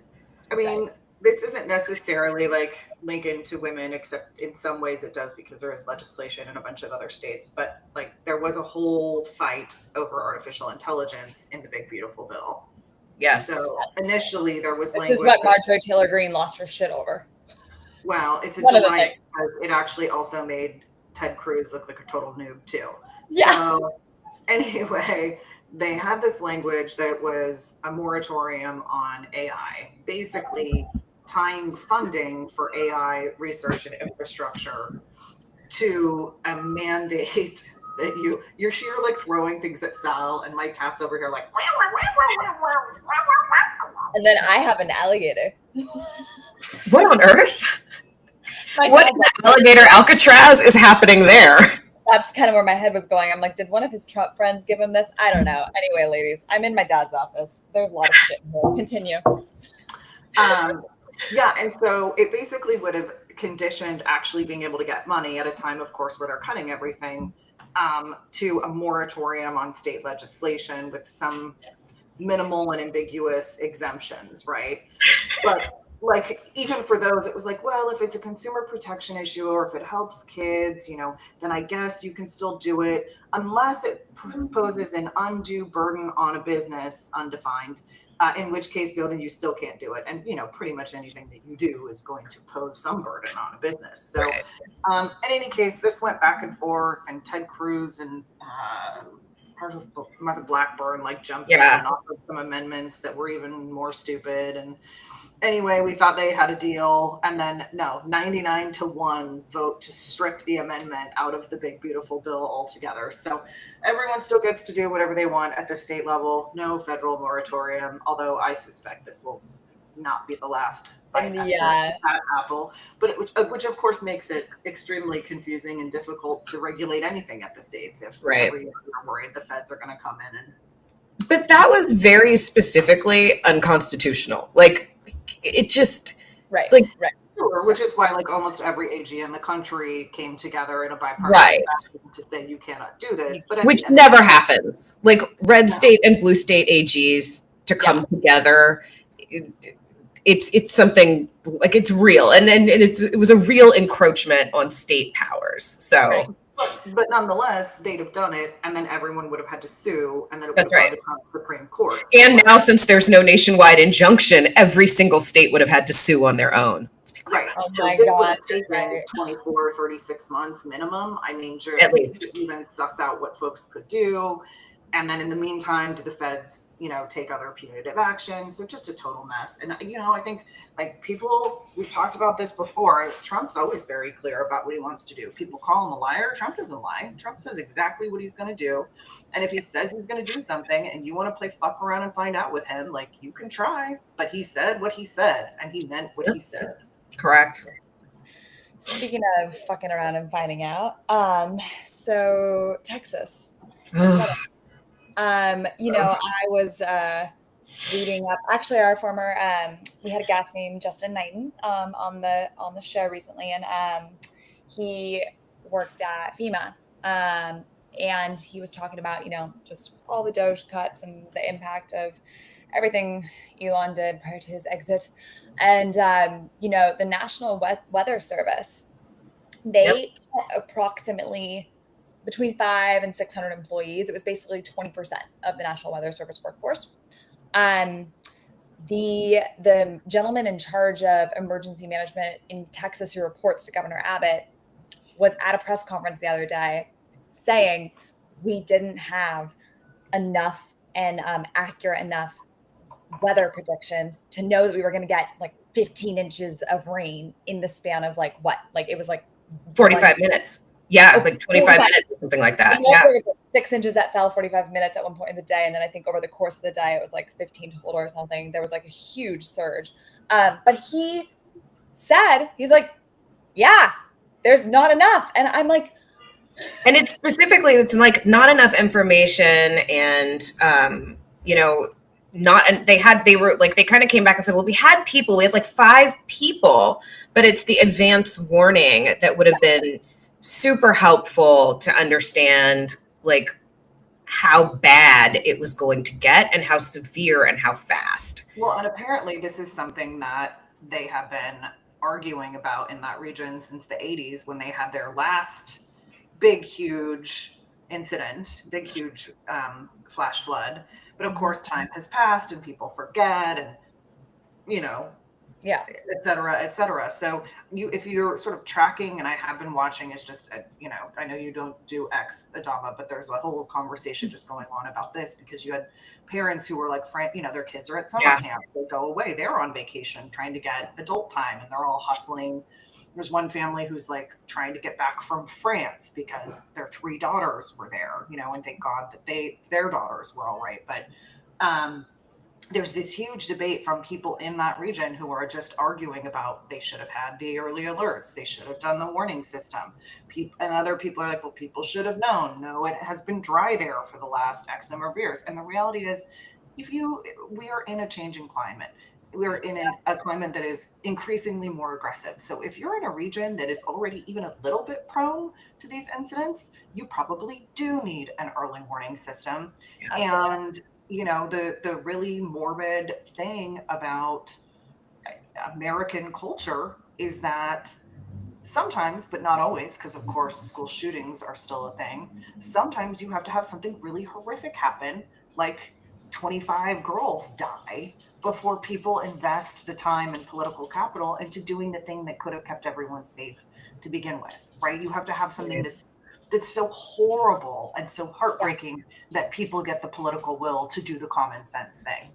[SPEAKER 3] I mean, this isn't necessarily like linking to women, except in some ways it does because there is legislation in a bunch of other states. But like, there was a whole fight over artificial intelligence in the Big Beautiful Bill.
[SPEAKER 2] Yes.
[SPEAKER 3] So initially there was
[SPEAKER 1] language. This is what Marjorie Taylor Greene lost her shit over.
[SPEAKER 3] Well, it's a delight because it actually also made Ted Cruz look like a total noob too.
[SPEAKER 1] Yeah.
[SPEAKER 3] So anyway, they had this language that was a moratorium on AI, basically tying funding for AI research and infrastructure to a mandate that you're like throwing things at Sal, and my cat's over here like.
[SPEAKER 1] And then I have an alligator.
[SPEAKER 2] What on earth? What in the alligator Alcatraz is happening there?
[SPEAKER 1] That's kind of where my head was going. I'm like, did one of his Trump friends give him this? I don't know. Anyway, ladies, I'm in my dad's office. There's a lot of shit here. Continue.
[SPEAKER 3] Yeah, and so it basically would have conditioned actually being able to get money at a time, of course, where they're cutting everything, to a moratorium on state legislation with some minimal and ambiguous exemptions, right? But like, even for those, it was like, well, if it's a consumer protection issue or if it helps kids, you know, then I guess you can still do it unless it poses an undue burden on a business, undefined, in which case, though, then you still can't do it. And, you know, pretty much anything that you do is going to pose some burden on a business. So in any case, this went back and forth, and Ted Cruz and Martha Blackburn like jumped in and offered some amendments that were even more stupid. And anyway, we thought they had a deal, and then no, 99-1 vote to strip the amendment out of the big beautiful bill altogether. So everyone still gets to do whatever they want at the state level. No federal moratorium, although I suspect this will not be the last bite at that apple, but which of course makes it extremely confusing and difficult to regulate anything at the states if every year you're worried the feds are going to come in and.
[SPEAKER 2] But that was very specifically unconstitutional. Like it just
[SPEAKER 1] right.
[SPEAKER 3] Sure, which is why like almost every AG in the country came together in a bipartisan fashion to say you cannot do this, but
[SPEAKER 2] which never happens. Like red state and blue state AGs to come together. It's something like it's real, and it was a real encroachment on state powers. So,
[SPEAKER 3] but nonetheless, they'd have done it, and then everyone would have had to sue, and then it would have gone to the Supreme Court.
[SPEAKER 2] And now, since there's no nationwide injunction, every single state would have had to sue on their own.
[SPEAKER 3] Right.
[SPEAKER 1] Oh
[SPEAKER 3] so
[SPEAKER 1] my
[SPEAKER 3] this
[SPEAKER 1] God.
[SPEAKER 3] would have taken 24, 36 months minimum. I mean, just
[SPEAKER 2] at least
[SPEAKER 3] to even suss out what folks could do. And then in the meantime, do the feds, take other punitive action? So just a total mess. And, I think like we've talked about this before. Trump's always very clear about what he wants to do. People call him a liar. Trump doesn't lie. Trump says exactly what he's going to do. And if he says he's going to do something and you want to play fuck around and find out with him, like you can try, but he said what he said and he meant what he said.
[SPEAKER 2] Correct.
[SPEAKER 1] Speaking of fucking around and finding out, so Texas. I was reading up. Actually, our former we had a guest named Justin Knighton on the show recently, and he worked at FEMA, and he was talking about just all the Doge cuts and the impact of everything Elon did prior to his exit, and the National Weather Service, they approximately between 500 and 600 employees. It was basically 20% of the National Weather Service workforce. The gentleman in charge of emergency management in Texas who reports to Governor Abbott was at a press conference the other day saying we didn't have enough and accurate enough weather predictions to know that we were going to get like 15 inches of rain in the span of it was like
[SPEAKER 2] 45 minutes. Yeah, like 25 minutes or something like that.
[SPEAKER 1] Yeah. There was like 6 inches that fell 45 minutes at one point in the day. And then I think over the course of the day, it was like 15 total or something. There was like a huge surge. But he said, he's like, yeah, there's not enough. And I'm like.
[SPEAKER 2] And it's like not enough information and, they kind of came back and said, well, we had like 5 people, but it's the advance warning that would have been super helpful to understand like how bad it was going to get and how severe and how fast.
[SPEAKER 3] Well, and apparently this is something that they have been arguing about in that region since the 80s when they had their last big, huge incident, flash flood. But of course, time has passed and people forget and, et cetera, et cetera. So if you're sort of tracking, and I have been watching, it's just, I know you don't do X, Adama, but there's a whole conversation just going on about this because you had parents who were like, their kids are at summer camp. They go away. They're on vacation trying to get adult time and they're all hustling. There's one family who's like trying to get back from France because their 3 daughters were there, and thank God that their daughters were all right. But, there's this huge debate from people in that region who are just arguing about they should have had the early alerts. They should have done the warning system. And other people are like, well, people should have known. No, it has been dry there for the last X number of years. And the reality is, we are in a changing climate. We're in a climate that is increasingly more aggressive. So if you're in a region that is already even a little bit prone to these incidents, you probably do need an early warning system.
[SPEAKER 1] Absolutely.
[SPEAKER 3] And the really morbid thing about American culture is that sometimes, but not always, because of course school shootings are still a thing, sometimes you have to have something really horrific happen, like 25 girls die before people invest the time and political capital into doing the thing that could have kept everyone safe to begin with, right? You have to have something that's it's so horrible and so heartbreaking that people get the political will to do the common sense thing.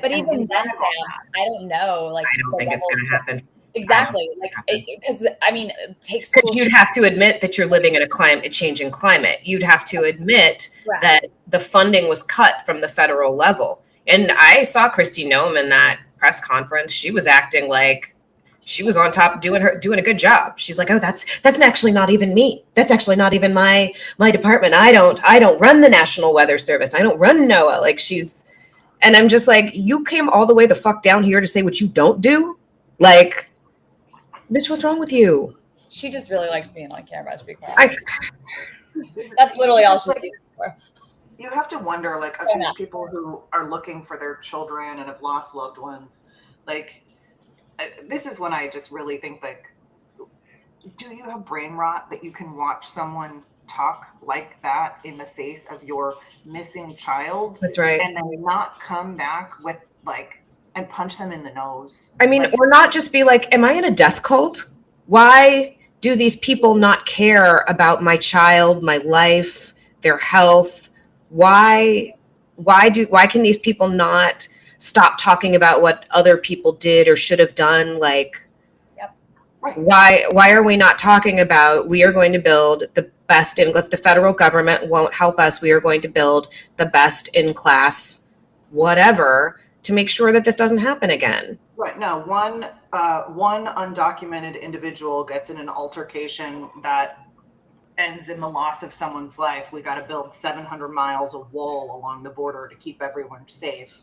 [SPEAKER 1] But even then, Sam, I don't know. Like,
[SPEAKER 2] I don't think it's going to happen.
[SPEAKER 1] Exactly. Like, because I mean, take
[SPEAKER 2] school. Because you'd have to admit that you're living in a changing climate. You'd have to admit that the funding was cut from the federal level. And I saw Kristi Noem in that press conference. She was acting like she was on top, doing a good job. She's like, oh, that's actually not even me. That's actually not even my department. I don't run the National Weather Service. I don't run NOAA. Like, and I'm just like, you came all the way the fuck down here to say what you don't do? Like, bitch, what's wrong with you?
[SPEAKER 1] She just really likes being on camera, to be quite honest. That's literally all she's doing for.
[SPEAKER 3] You have to wonder, like, of these people who are looking for their children and have lost loved ones, like, this is when I just really think, like, do you have brain rot that you can watch someone talk like that in the face of your missing child?
[SPEAKER 2] That's right.
[SPEAKER 3] And then not come back with, like, and punch them in the nose?
[SPEAKER 2] I mean, or not just be like, am I in a death cult? Why do these people not care about my child, my life, their health? Why can these people not stop talking about what other people did or should have done? Like, why are we not talking about, we are going to build the best if the federal government won't help us, we are going to build the best in class, whatever, to make sure that this doesn't happen again.
[SPEAKER 3] Right. No, one undocumented individual gets in an altercation that ends in the loss of someone's life. We got to build 700 miles of wall along the border to keep everyone safe.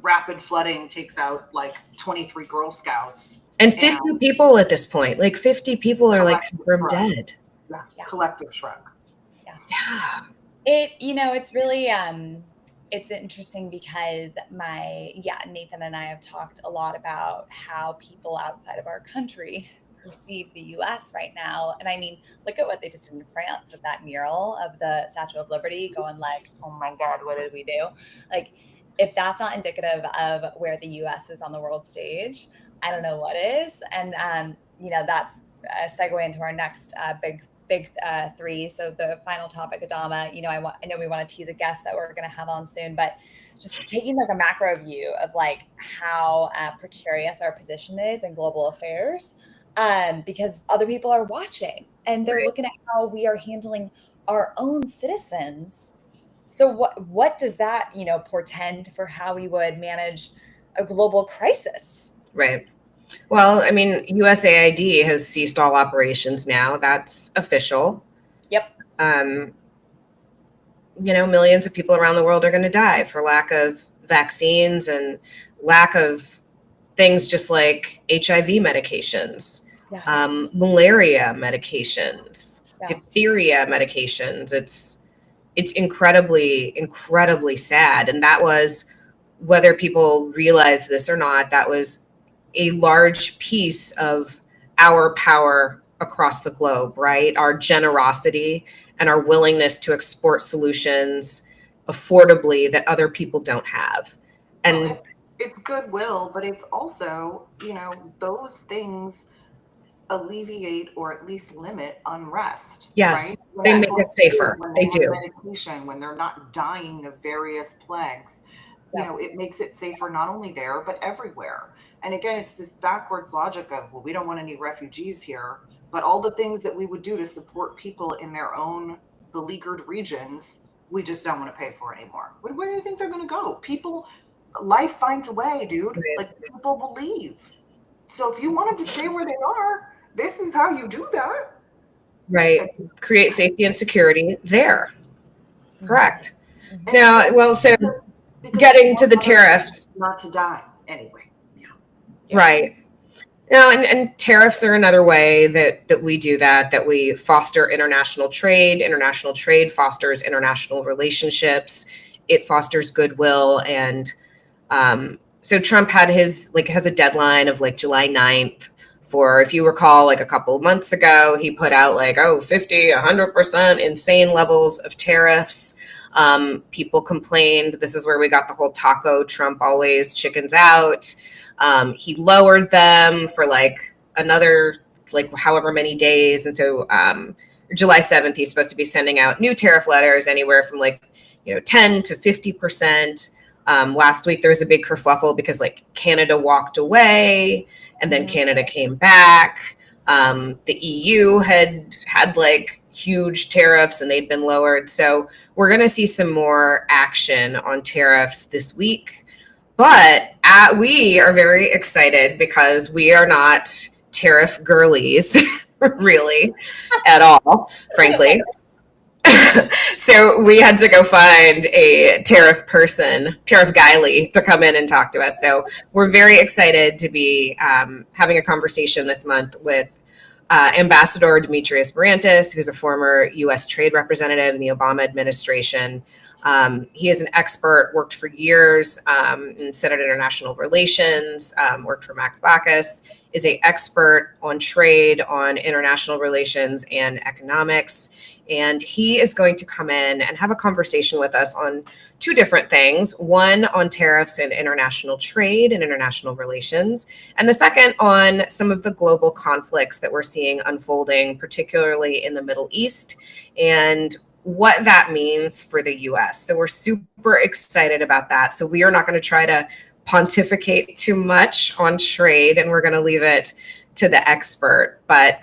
[SPEAKER 3] Rapid flooding takes out like 23 Girl Scouts.
[SPEAKER 2] And 50 people at this point. Like 50 people are like confirmed dead.
[SPEAKER 3] Yeah. Collective shrug.
[SPEAKER 2] Yeah.
[SPEAKER 1] It's really it's interesting because Nathan and I have talked a lot about how people outside of our country perceive the US right now. And I mean, look at what they just did in France with that mural of the Statue of Liberty, going like, oh my God, what did we do? Like, if that's not indicative of where the US is on the world stage, I don't know what is. And, that's a segue into our next big three. So the final topic, Adama, I know we want to tease a guest that we're going to have on soon, but just taking like a macro view of like how precarious our position is in global affairs, because other people are watching and they're looking at how we are handling our own citizens. So what does that, portend for how we would manage a global crisis?
[SPEAKER 2] Right. Well, I mean, USAID has ceased all operations now. That's official.
[SPEAKER 1] Yep.
[SPEAKER 2] Millions of people around the world are going to die for lack of vaccines and lack of things just like HIV medications, malaria medications, diphtheria medications. It's incredibly, incredibly sad. And that was, whether people realize this or not, that was a large piece of our power across the globe, right? Our generosity and our willingness to export solutions affordably that other people don't have. And
[SPEAKER 3] it's goodwill, but it's also, those things alleviate or at least limit unrest.
[SPEAKER 2] Yes,
[SPEAKER 3] right?
[SPEAKER 2] They make it safer. They do.
[SPEAKER 3] Medication, when they're not dying of various plagues, it makes it safer not only there, but everywhere. And again, it's this backwards logic of, well, we don't want any refugees here, but all the things that we would do to support people in their own beleaguered regions, we just don't want to pay for anymore. Where do you think they're going to go? Life finds a way, dude. Like, people believe. So if you want them to stay where they are, this is how you do that.
[SPEAKER 2] Right. Create safety and security there. Correct. Now, so getting to the tariffs.
[SPEAKER 3] Not to die anyway.
[SPEAKER 2] Yeah. Right. Now, and tariffs are another way that we do that we foster international trade. International trade fosters international relationships. It fosters goodwill. And so Trump has a deadline of like July 9th for, if you recall, like a couple of months ago, he put out like, 50, 100% insane levels of tariffs. People complained. This is where we got the whole taco Trump always chickens out. He lowered them for like another, like however many days. And so July 7th, he's supposed to be sending out new tariff letters anywhere from 10 to 50%. Last week there was a big kerfuffle because Canada walked away and then Canada came back. The EU had huge tariffs and they'd been lowered. So we're going to see some more action on tariffs this week. But we are very excited because we are not tariff girlies, really, at all, frankly. So we had to go find a tariff guily, to come in and talk to us. So we're very excited to be having a conversation this month with Ambassador Demetrius Marantis, who's a former U.S. trade representative in the Obama administration. He is an expert, worked for years in Senate International Relations, worked for Max Baucus, is an expert on trade, on international relations and economics. And he is going to come in and have a conversation with us on two different things. One on tariffs and international trade and international relations. And the second on some of the global conflicts that we're seeing unfolding, particularly in the Middle East, and what that means for the US. So we're super excited about that. So we are not going to try to pontificate too much on trade, and we're going to leave it to the expert. But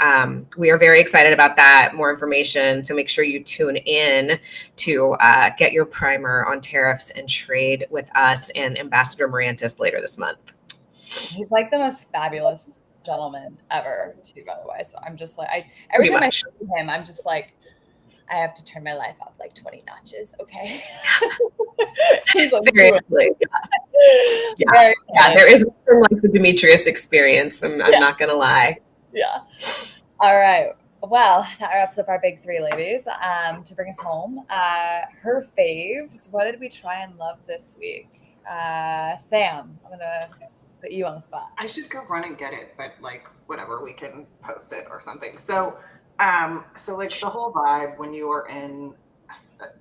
[SPEAKER 2] we are very excited about that. More information, so make sure you tune in to get your primer on tariffs and trade with us and Ambassador Marantis later this month.
[SPEAKER 1] He's like the most fabulous gentleman ever, too, by the way. So I'm just every time I see him, I'm just I have to turn my life up 20 notches. Okay.
[SPEAKER 2] Seriously. Yeah. There is nothing like the Demetrius experience. I'm not going to lie.
[SPEAKER 1] Yeah. All right. Well, that wraps up our big three ladies. To bring us home, her faves. What did we try and love this week? Sam, I'm going to put you on the spot.
[SPEAKER 3] I should go run and get it, but whatever, we can post it or something. So the whole vibe when you were in,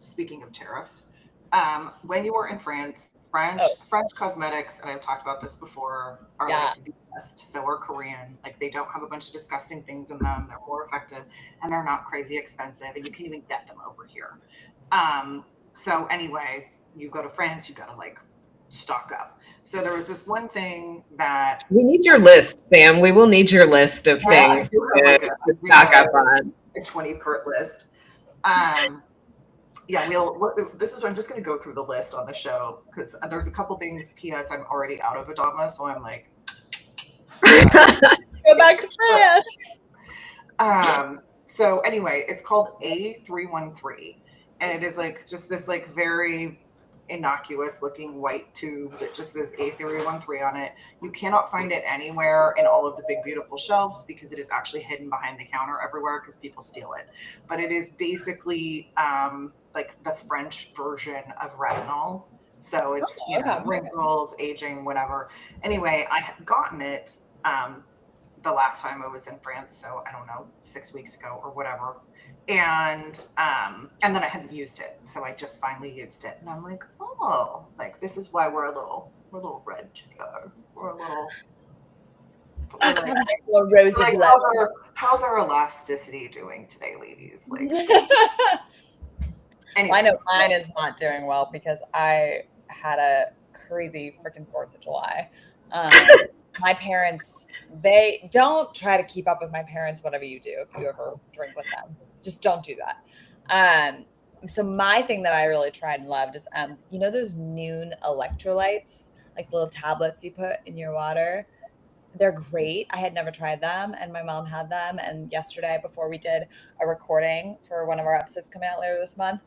[SPEAKER 3] speaking of tariffs, when you were in France, French cosmetics, and I've talked about this before, are the best. So are Korean. They don't have a bunch of disgusting things in them. They're more effective and they're not crazy expensive, and you can even get them over here. So anyway, you go to France, you gotta stock up. So there was this one thing that
[SPEAKER 2] we need your list, Sam. We will need your list of things to stock up on.
[SPEAKER 3] A 20-part list. This is what I'm just going to go through the list on the show because there's a couple things. P.S. I'm already out of Adama, so I'm
[SPEAKER 1] go back to France.
[SPEAKER 3] So anyway, it's called A313, and it is just this very innocuous looking white tube that just says A313 on it. You cannot find it anywhere in all of the big beautiful shelves because it is actually hidden behind the counter everywhere because people steal it. But it is basically the French version of retinol. So it's wrinkles, aging, whatever. Anyway, I had gotten it the last time I was in France, so I don't know, 6 weeks ago or whatever. And then I hadn't used it, so I just finally used it, and I'm this is why we're a little red together. We're a little
[SPEAKER 1] rosy.
[SPEAKER 3] How's our elasticity doing today, ladies?
[SPEAKER 1] Anyway. I know mine is not doing well because I had a crazy freaking 4th of July. My parents, they don't try to keep up with my parents, whatever you do, if you ever drink with them. Just don't do that. So my thing that I really tried and loved is, those Noon electrolytes, the little tablets you put in your water. They're great. I had never tried them, and my mom had them. And yesterday, before we did a recording for one of our episodes coming out later this month,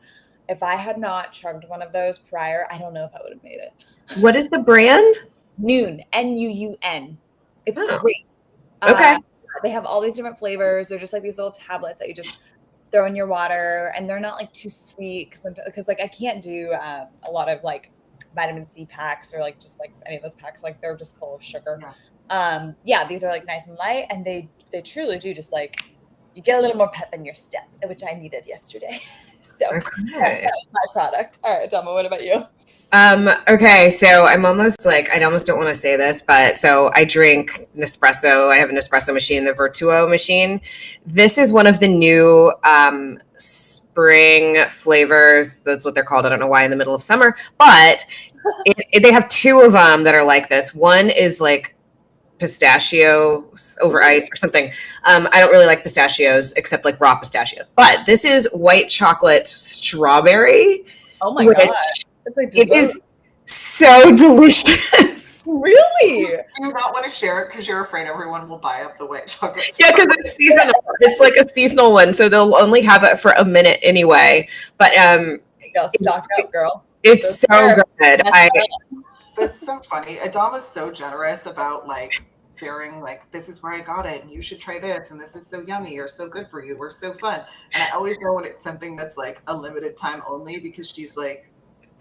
[SPEAKER 1] if I had not chugged one of those prior, I don't know if I would have made it.
[SPEAKER 2] What is the brand?
[SPEAKER 1] Noon, Nuun. It's great.
[SPEAKER 2] Okay.
[SPEAKER 1] They have all these different flavors. They're just these little tablets that you just throw in your water, and they're not too sweet because I can't do a lot of vitamin C packs or just any of those packs. They're just full of sugar. These are nice and light, and they truly do just you get a little more pep in your step, which I needed yesterday. So
[SPEAKER 2] Okay.
[SPEAKER 1] that was my product. All right, Dama, what about you?
[SPEAKER 2] Okay, so I almost don't want to say this, but so I drink Nespresso. I have an espresso machine, the Vertuo machine. This is one of the new spring flavors. That's what they're called. I don't know why in the middle of summer, but they have two of them that are like this. One is like pistachios over ice or something. I don't really like pistachios except like raw pistachios, but this is white chocolate strawberry.
[SPEAKER 1] Oh my
[SPEAKER 2] which
[SPEAKER 1] god. It's like
[SPEAKER 2] it
[SPEAKER 1] dessert.
[SPEAKER 2] is so delicious.
[SPEAKER 1] Really?
[SPEAKER 3] Do you not want to share it because you're afraid everyone will buy up the white chocolate?
[SPEAKER 2] Yeah, because it's seasonal. It's like a seasonal one, so they'll only have it for a minute anyway. But
[SPEAKER 1] Go stock up, girl.
[SPEAKER 2] it's so good.
[SPEAKER 3] That's so funny. Adama's so generous about like sharing, like, this is where I got it, and you should try this, and this is so yummy or so good for you or so fun. And I always know when it's something that's like a limited time only because she's like,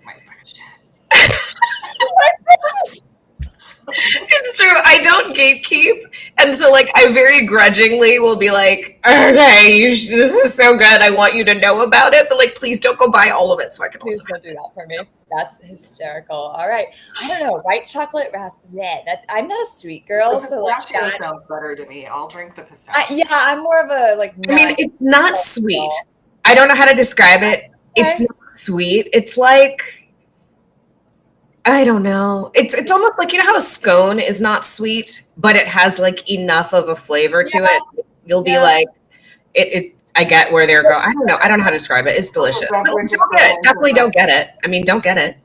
[SPEAKER 3] my precious.
[SPEAKER 2] It's true. I don't gatekeep, and so like I very grudgingly will be like, "Okay, this is so good. I want you to know about it, but like, please don't go buy all of it, so I can
[SPEAKER 1] Please
[SPEAKER 2] also."
[SPEAKER 1] don't do that for me. That's hysterical. All right. I don't know. White chocolate I'm not a sweet girl,
[SPEAKER 3] The
[SPEAKER 1] so like
[SPEAKER 3] pistachio
[SPEAKER 1] that.
[SPEAKER 3] sounds better to me. I'll drink the pistachio.
[SPEAKER 1] Yeah, I'm more of a like.
[SPEAKER 2] I mean, it's not sweet. I don't know how to describe it. It's not sweet. It's like, I don't know. It's almost like, you know how a scone is not sweet, but it has like enough of a flavor to it. You'll be like, I get where they're going. I don't know. I don't know how to describe it. It's delicious. But don't get it. Definitely don't get it. I mean, don't get it.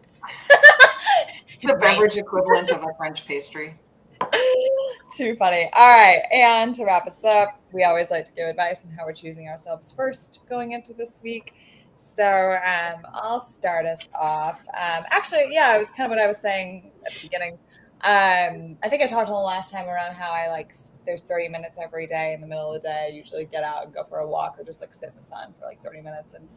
[SPEAKER 3] The beverage equivalent of a French pastry.
[SPEAKER 1] Too funny. All right. And to wrap us up, we always like to give advice on how we're choosing ourselves first going into this week. So I'll start us off. Actually, yeah, it was kind of what I was saying at the beginning. I think I talked on the last time around how I like there's 30 minutes every day in the middle of the day. I usually get out and go for a walk or just like sit in the sun for like 30 minutes and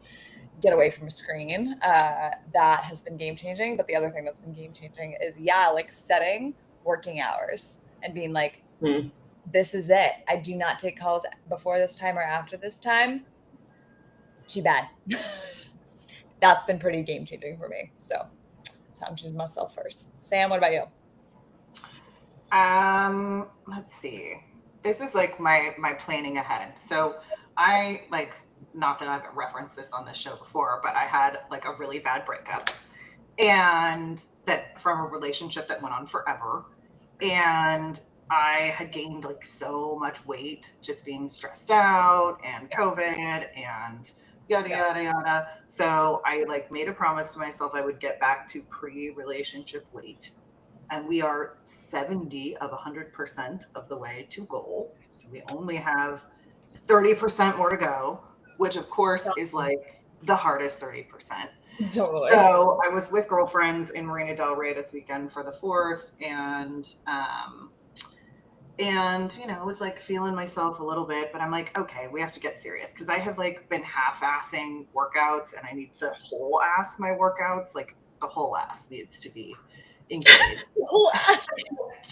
[SPEAKER 1] get away from a screen. That has been game changing. But the other thing that's been game changing is like setting working hours and being like, this is it. I do not take calls before this time or after this time. Too bad. That's been pretty game changing for me. So that's how I'm choosing myself first. Sam, what about you?
[SPEAKER 3] Let's see. This is like my planning ahead. So I like, not that I've referenced this on this show before, but I had like a really bad breakup, and that from a relationship that went on forever. And I had gained like so much weight just being stressed out and COVID and yada, yada, yada. So I like made a promise to myself I would get back to pre-relationship weight. And we are 70 of 100% of the way to goal. So we only have 30% more to go, which of course is like the hardest 30%.
[SPEAKER 1] Totally.
[SPEAKER 3] So I was with girlfriends in Marina Del Rey this weekend for the 4th, and you know, I was like feeling myself a little bit, but I'm like, okay, we have to get serious because I have like been half-assing workouts, and I need to whole ass my workouts. Like the whole ass needs to be engaged.
[SPEAKER 1] Whole ass.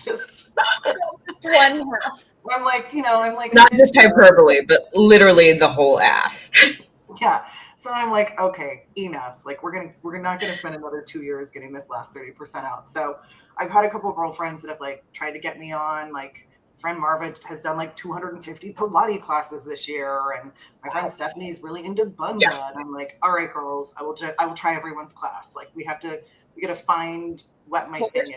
[SPEAKER 3] Just
[SPEAKER 1] one half.
[SPEAKER 3] I'm like, you know, I'm like,
[SPEAKER 2] not just hyperbole, but literally the whole ass.
[SPEAKER 3] Yeah. So I'm like, okay, enough. Like we're not gonna spend another 2 years getting this last 30% out. So I've had a couple of girlfriends that have like tried to get me on. Like friend Marva has done like 250 Pilates classes this year, and my friend Stephanie is really into bunda. Yeah. And I'm like, all right, girls, I will try everyone's class. Like we gotta find what my thing is.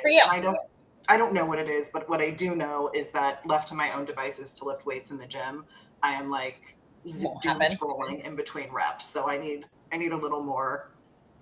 [SPEAKER 3] I don't know what it is, but what I do know is that left to my own devices to lift weights in the gym, I am like doom scrolling in between reps. So I need a little more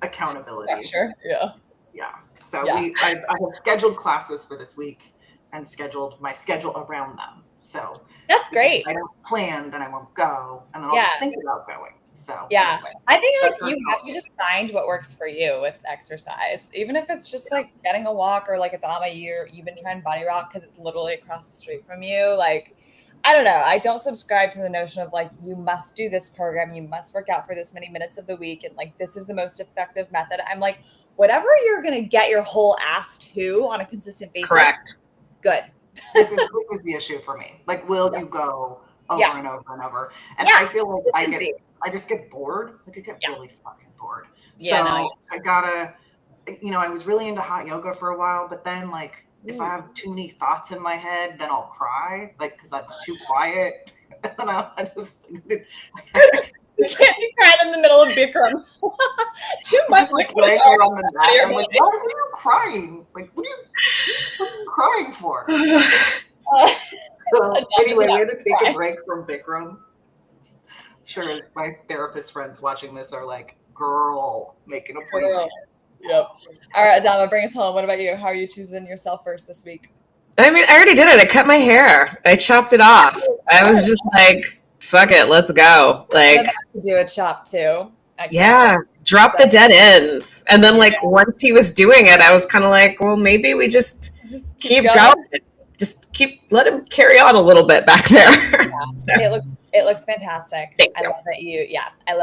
[SPEAKER 3] accountability.
[SPEAKER 1] Sure. Yeah.
[SPEAKER 3] Yeah. So I have scheduled classes for this week and scheduled my schedule around them. So
[SPEAKER 1] that's great.
[SPEAKER 3] If I don't plan, then I won't go, and then I'll just think about going. So
[SPEAKER 1] anyway, I think like you have to just find what works for you with exercise, even if it's just like getting a walk or like a Dama, you've been trying Body Rock because it's literally across the street from you. Like, I don't know. I don't subscribe to the notion of like, you must do this program. You must work out for this many minutes of the week. And like, this is the most effective method. I'm like, whatever you're going to get your whole ass to on a consistent basis.
[SPEAKER 2] Correct.
[SPEAKER 1] Good.
[SPEAKER 3] This is the issue for me. Like, will you go over and over and over. And I feel like I just get bored. Like I get really fucking bored. So I gotta, I was really into hot yoga for a while, but then like if I have too many thoughts in my head, then I'll cry, like because that's too quiet. And I just
[SPEAKER 1] you can't be crying in the middle of Bikram. Too much
[SPEAKER 3] like laying on the mat. I'm like, why are you crying? Like, what are you crying for? So, anyway, we had to take a break from Bikram. Sure, my therapist friends watching this are like, girl, make an appointment.
[SPEAKER 1] Yep. All right, Adama, bring us home. What about you? How are you choosing yourself first this week?
[SPEAKER 2] I mean, I already did it. I cut my hair. I chopped it off. I was just like, fuck it, let's go. Like,
[SPEAKER 1] I'm about to do a chop too.
[SPEAKER 2] Drop the dead ends. And then like once he was doing it, I was kind of like, well, maybe we just keep going. Just let him carry on a little bit back there.
[SPEAKER 1] It looks fantastic.
[SPEAKER 2] I
[SPEAKER 1] love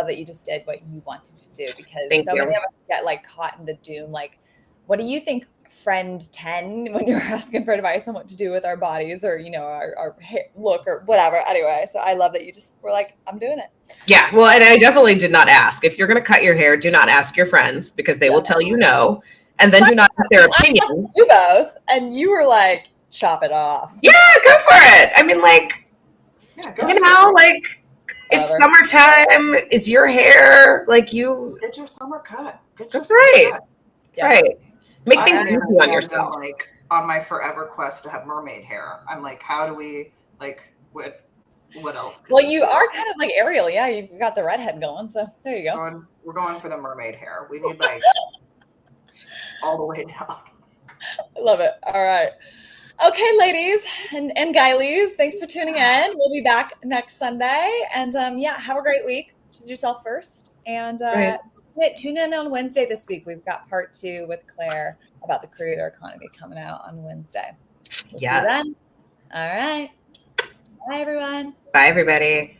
[SPEAKER 1] that you just did what you wanted to do, because many of us get like caught in the doom. Like, what do you think, friend 10, when you're asking for advice on what to do with our bodies or, our hair look or whatever. Anyway, so I love that you just were like, I'm doing it.
[SPEAKER 2] Yeah. Well, and I definitely did not ask. If you're going to cut your hair, do not ask your friends, because they will tell you no. And then do not have their opinion.
[SPEAKER 1] You both. And you were like, chop it off.
[SPEAKER 2] Yeah, go for it. I mean, like, like, it's summertime. It's your hair. Like, you
[SPEAKER 3] get your summer cut.
[SPEAKER 2] That's right. That's right. Make things easy on yourself.
[SPEAKER 3] Like, on my forever quest to have mermaid hair, I'm like, how do we, like, what else?
[SPEAKER 1] Well, you are kind of like Ariel. Yeah, you've got the redhead going. So there you go.
[SPEAKER 3] We're going for the mermaid hair. We need like all the way down.
[SPEAKER 2] I
[SPEAKER 1] love it. All right. Okay, ladies and guys, thanks for tuning in. We'll be back next Sunday. And have a great week. Choose yourself first. And tune in on Wednesday this week. We've got part 2 with Claire about the creator economy coming out on Wednesday. We'll see you then. All right. Bye, everyone.
[SPEAKER 2] Bye, everybody.